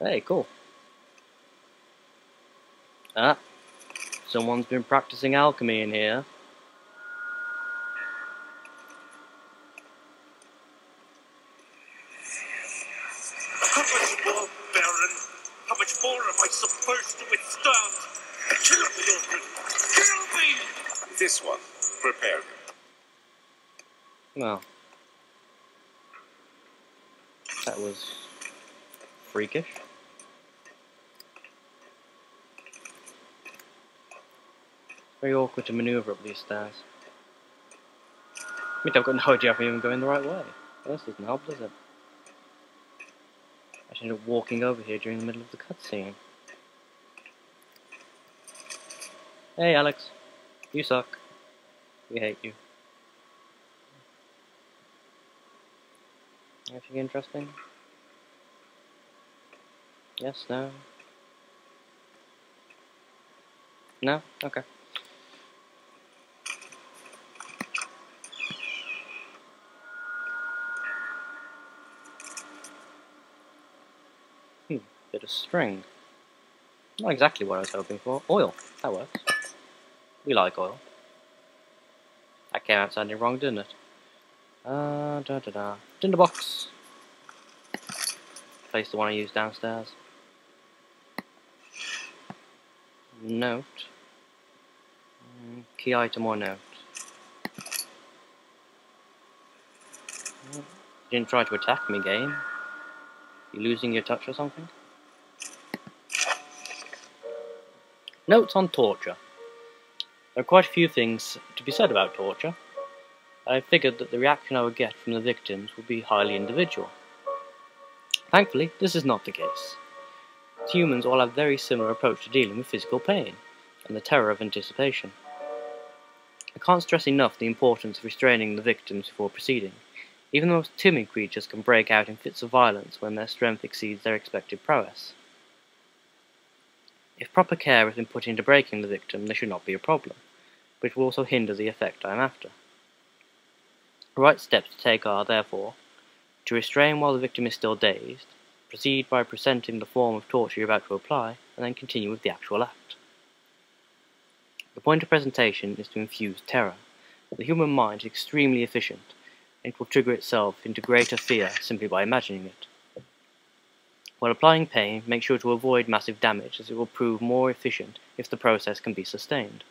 Hey, cool. Ah, someone's been practicing alchemy in here. How much more, Baron? How much more am I supposed to withstand? Kill me, Alfred! Kill me! This one. Prepare him. Well, that was freakish. Very awkward to maneuver up these stairs. I mean, I've got no idea if I'm even going the right way. This doesn't help, does it? I should end up walking over here during the middle of the cutscene. Hey, Alex. You suck. We hate you. Anything interesting? Yes, no? No? Okay. Bit of string. Not exactly what I was hoping for. Oil. That works. We like oil. That came out sounding wrong, didn't it? Tinderbox. Place the one I used downstairs. Note. Key item or note. You didn't try to attack me, game. You losing your touch or something? Notes on torture. There are quite a few things to be said about torture. I figured that the reaction I would get from the victims would be highly individual. Thankfully, this is not the case. Humans all have a very similar approach to dealing with physical pain, and the terror of anticipation. I can't stress enough the importance of restraining the victims before proceeding. Even the most timid creatures can break out in fits of violence when their strength exceeds their expected prowess. If proper care has been put into breaking the victim, there should not be a problem, but it will also hinder the effect I am after. The right steps to take are, therefore, to restrain while the victim is still dazed, proceed by presenting the form of torture you're about to apply, and then continue with the actual act. The point of presentation is to infuse terror. The human mind is extremely efficient, and it will trigger itself into greater fear simply by imagining it. While applying pain, make sure to avoid massive damage, as it will prove more efficient if the process can be sustained.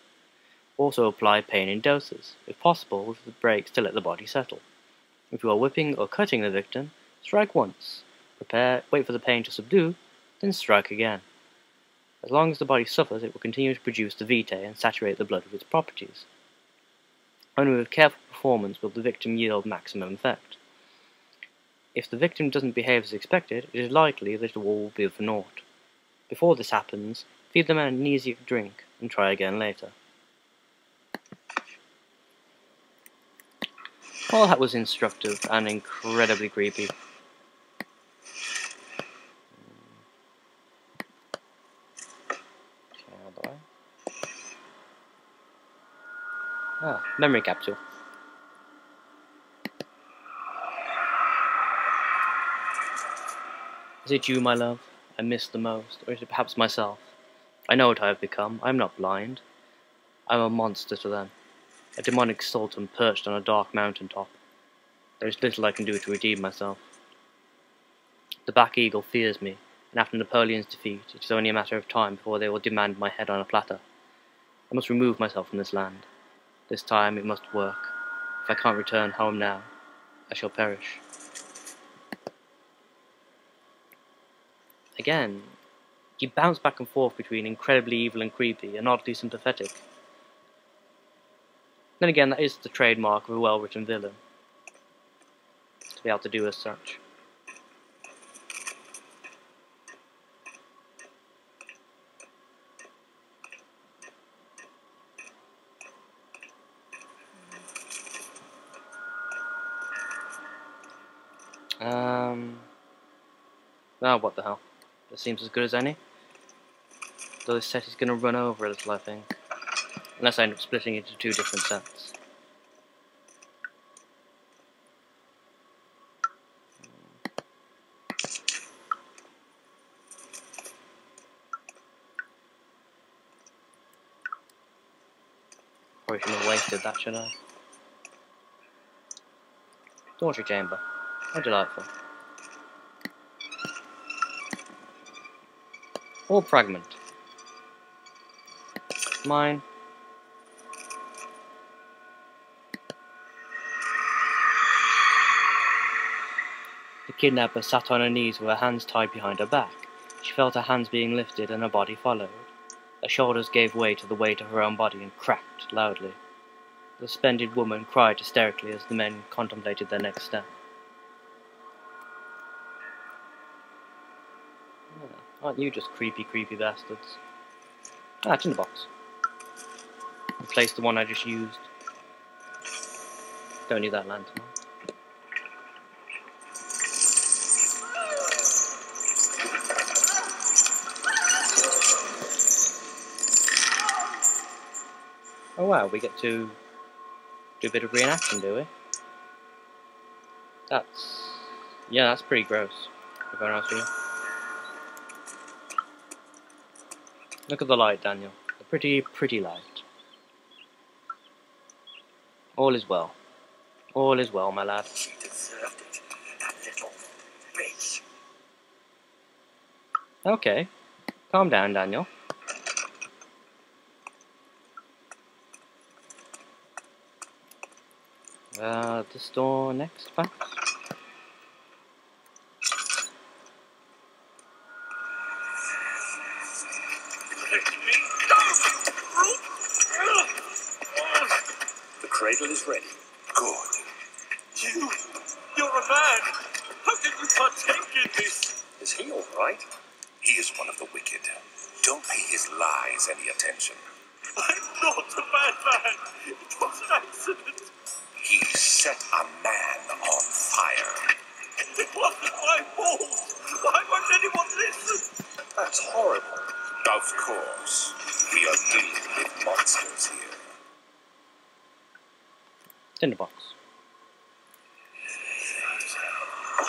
Also apply pain in doses, if possible with the breaks to let the body settle. If you are whipping or cutting the victim, strike once. Wait for the pain to subdue, then strike again. As long as the body suffers, it will continue to produce the vitae and saturate the blood with its properties. Only with careful performance will the victim yield maximum effect. If the victim doesn't behave as expected, it is likely that it all will be for naught. Before this happens, feed them an amnesiac drink and try again later. Well, that was instructive and incredibly creepy. Ah, memory capsule. Is it you, my love, I miss the most, or is it perhaps myself? I know what I have become. I am not blind. I am a monster to them, a demonic sultan perched on a dark mountain top. There is little I can do to redeem myself. The Black Eagle fears me, and after Napoleon's defeat, it is only a matter of time before they will demand my head on a platter. I must remove myself from this land. This time it must work. If I can't return home now, I shall perish. Again, you bounce back and forth between incredibly evil and creepy and oddly sympathetic. Then again, that is the trademark of a well-written villain, to be able to do as such. Oh, what the hell. That seems as good as any. Though this set is going to run over a little, I think. Unless I end up splitting it into two different sets. Probably shouldn't have wasted that, should I? Torture chamber. How delightful. Or fragment. Mine. The kidnapper sat on her knees with her hands tied behind her back. She felt her hands being lifted and her body followed. Her shoulders gave way to the weight of her own body and cracked loudly. The suspended woman cried hysterically as the men contemplated their next step. Oh, aren't you just creepy, creepy bastards? Ah, it's in the box. Replace the one I just used. Don't need that lantern. Oh wow, we get to do a bit of reenaction, do we? That's pretty gross, if I'm honest with you. Look at the light, Daniel. A pretty, pretty light. All is well. All is well, my lad. She deserved it, that little bitch. Okay. Calm down, Daniel. This door next, perhaps? The cradle is ready. Good. You're a man. How can you partake in this? Is he all right? He is one of the wicked. Don't pay his lies any attention. I'm not a bad man. It was an accident. He set a man on fire. It wasn't my fault. Why won't anyone listen? That's horrible. Of course. We are dealing with monsters here. It's in the box.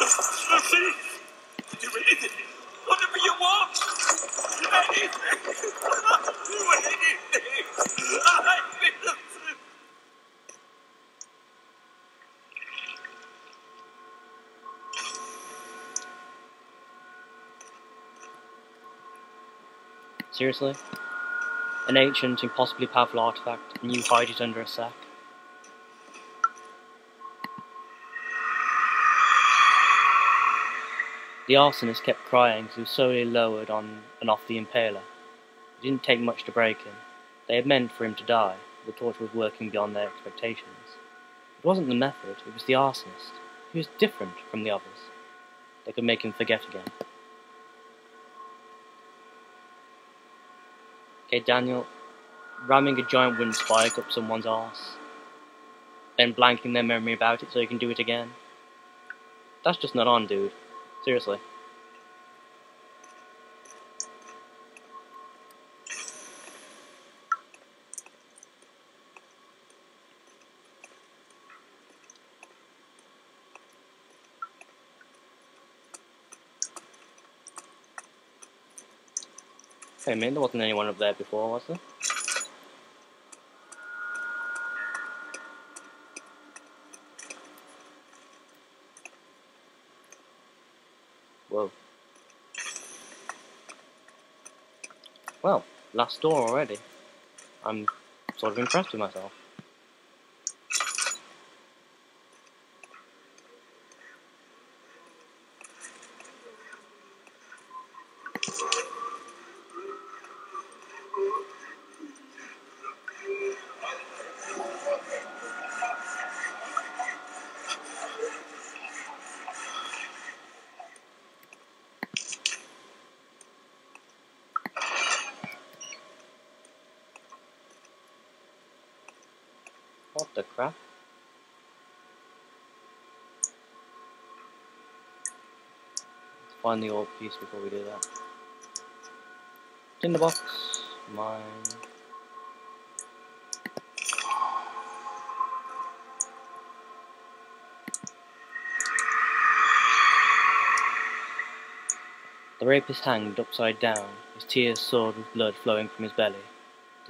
Lucy! Do anything. Whatever you want. Anything. I'll do anything. I'm innocent. Seriously? An ancient, impossibly powerful artifact, and you hide it under a sack? The arsonist kept crying as he was slowly lowered on and off the impaler. It didn't take much to break him. They had meant for him to die, but the torture was working beyond their expectations. It wasn't the method, it was the arsonist. He was different from the others. They could make him forget again. Okay, Daniel, ramming a giant wooden spike up someone's arse, then blanking their memory about it so you can do it again. That's just not on, dude. Seriously. Hey man, there wasn't anyone up there before, was there? Whoa. Well, last door already. I'm sort of impressed with myself. What the crap? Let's find the old piece before we do that. It's in the box. Mine. The rapist hanged upside down, his tears soared with blood flowing from his belly.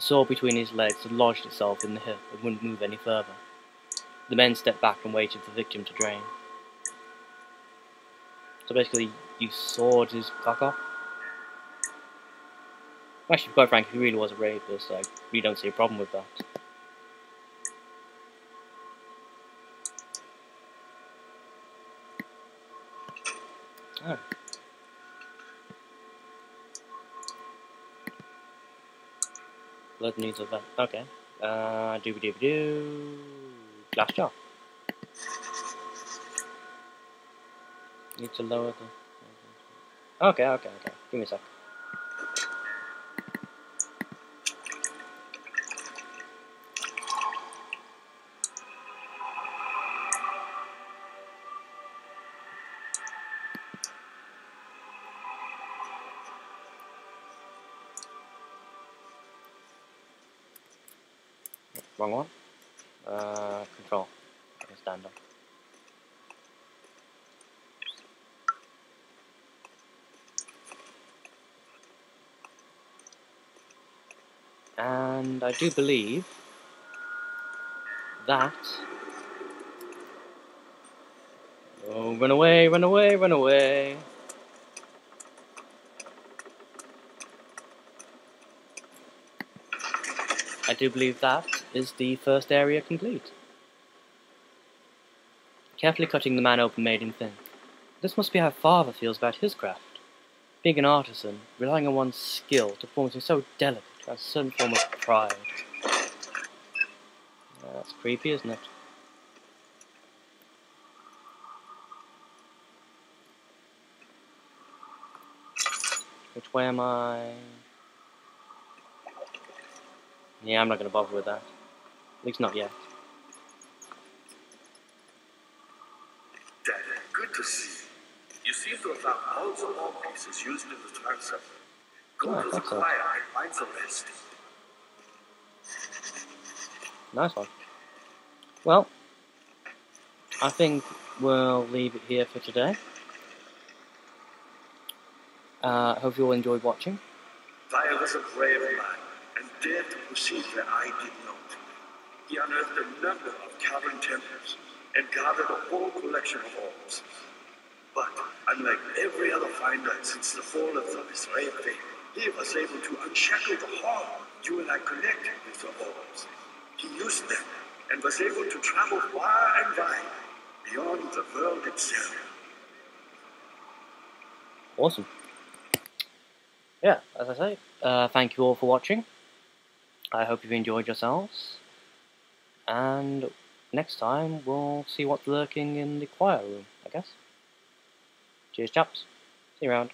The sword between his legs had lodged itself in the hip and wouldn't move any further. The men stepped back and waited for the victim to drain. So basically, you sawed his cock off. Actually, quite frankly, if he really was a rapist, I really don't see a problem with that. Oh. Blood needs a vet. Okay. Doobie-doobie-doo. Glass jar. Need to lower the... Okay. Give me a sec. Wrong one. Control. I can stand up. And I do believe that... Oh, run away, run away, run away! I do believe that is the first area complete. Carefully cutting the man open made him think. This must be how Father feels about his craft. Being an artisan, relying on one's skill to perform something so delicate has a certain form of pride. That's creepy, isn't it? Which way am I? Yeah, I'm not going to bother with that. At least not yet. Daddy, good to see you. You seem to have found all the ball pieces used in the transfer. Go to the choir and find the rest. Nice one. Well, I think we'll leave it here for today. Hope you all enjoyed watching. Fire was a brave man and dared to proceed where I did not. He unearthed a number of cavern temples and gathered a whole collection of orbs. But unlike every other finder since the fall of the Israel faith, he was able to unshackle the harm you and I connected with the orbs. He used them and was able to travel far and wide beyond the world itself. Awesome. Yeah, as I say, thank you all for watching. I hope you've enjoyed yourselves. And next time, we'll see what's lurking in the choir room, I guess. Cheers, chaps. See you around.